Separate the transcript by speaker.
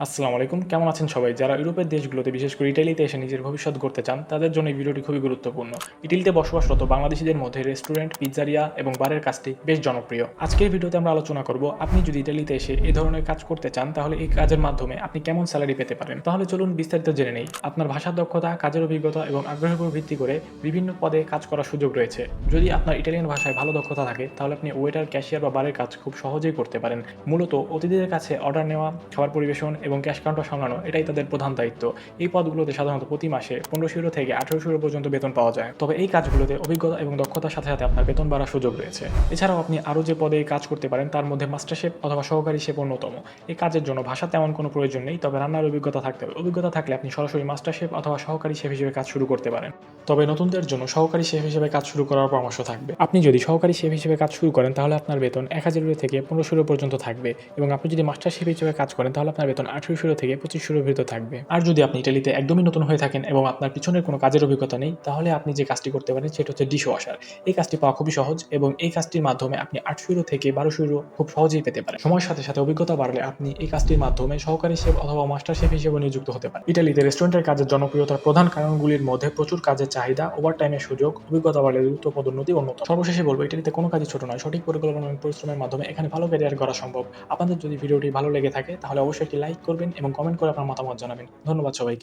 Speaker 1: আসসালামু আলাইকুম। কেমন আছেন সবাই? যারা ইউরোপের দেশগুলোতে বিশেষ করে ইটালিতে এসে নিজের ভবিষ্যৎ গড়তে চান, তাদের জন্য এই ভিডিওটি খুবই গুরুত্বপূর্ণ। ইটালিতে বসবাসরত বাংলাদেশীদের মধ্যে রেস্টুরেন্ট, পিজ্জারিয়া এবং বারের কাজটি বেশ জনপ্রিয়। আজকের ভিডিওতে আমরা আলোচনা করব, আপনি যদি ইটালিতে এসে এই ধরনের কাজ করতে চান, তাহলে এই কাজের মাধ্যমে আপনি কেমন স্যালারি পেতে পারেন। তাহলে চলুন বিস্তারিত জেনে নেই। আপনার ভাষার দক্ষতা, কাজের অভিজ্ঞতা এবং আগ্রহের উপর ভিত্তি করে বিভিন্ন পদে কাজ করার সুযোগ রয়েছে। যদি আপনার ইটালিয়ান ভাষায় ভালো দক্ষতা থাকে, তাহলে আপনি ওয়েটার, ক্যাশিয়ার বা বারের কাজ খুব সহজেই করতে পারেন। মূলত অতিথিদের কাছে অর্ডার নেওয়া, খাবার পরিবেশন এবং ক্যাশ কাউন্টার সামলানো এটাই তাদের প্রধান দায়িত্ব। এই পদগুলোতে সাধারণত প্রতি মাসে 1500 থেকে 1800 পর্যন্ত বেতন পাওয়া যায়। তবে এই কাজগুলোতে অভিজ্ঞতা এবং দক্ষতার সাথে সাথে আপনার বেতন বাড়ার সুযোগ রয়েছে। এছাড়াও আপনি আরও যে পদে কাজ করতে পারেন তার মধ্যে মাস্টার শেফ অথবা সহকারী শেফ অন্যতম। এই কাজের জন্য ভাষা তেমন কোনো প্রয়োজন নেই, তবে রান্নার অভিজ্ঞতা থাকতে হবে। অভিজ্ঞতা থাকলে আপনি সরাসরি মাস্টার শেফ অথবা সহকারী শেফ হিসেবে কাজ শুরু করতে পারেন। তবে নতুনদের জন্য সহকারী শেফ হিসেবে কাজ শুরু করার পরামর্শ থাকবে। আপনি যদি সহকারী শেফ হিসেবে কাজ শুরু করেন, তাহলে আপনার বেতন 1000 ইউরো থেকে 1500 পর্যন্ত থাকবে, এবং আপনি যদি মাস্টার শেফ হিসেবে কাজ করেন, তাহলে আপনার বেতন 1800 থেকে 2500 ভিতর থাকবে। আর যদি আপনি ইটালিতে একদমই নতুন হয়ে থাকেন এবং আপনার পিছনের কোনো কাজের অভিজ্ঞতা নেই, তাহলে আপনি যে কাজটি করতে পারেন সেটা হচ্ছে ডিশ ওয়াশার। এই কাজটি পাওয়া খুবই সহজ, এবং এই কাজটির মাধ্যমে আপনি 800 ইউরো থেকে 1200 ইউরো খুব সহজেই পেতে পারেন। সময়ের সাথে সাথে অভিজ্ঞতা বাড়লে আপনি এই কাজটির মাধ্যমে সহকারী শেফ অথবা মাস্টার শেফ হিসেবে নিযুক্ত হতে পারেন। ইটালিতে রেস্টুরেন্টের কাজের জনপ্রিয়তার প্রধান কারণগুলির মধ্যে প্রচুর কাজের চাহিদা, ওভারটাইমের সুযোগ, অভিজ্ঞতা বাড়লে দ্রুত পদোন্নতি অন্যতম। সর্বশেষে বলবো, ইটালিতে কোনো কাজই ছোট নয়। সঠিক পরিকল্পনা এবং পরিশ্রমের মাধ্যমে এখানে ভালো ক্যারিয়ার গড়া সম্ভব। আপনাদের যদি ভিডিওটি ভালো লেগে থাকে, তাহলে অবশ্যই একটি লাইক করবেন এবং কমেন্ট করে আপনার মতামত জানাবেন। ধন্যবাদ সবাইকে।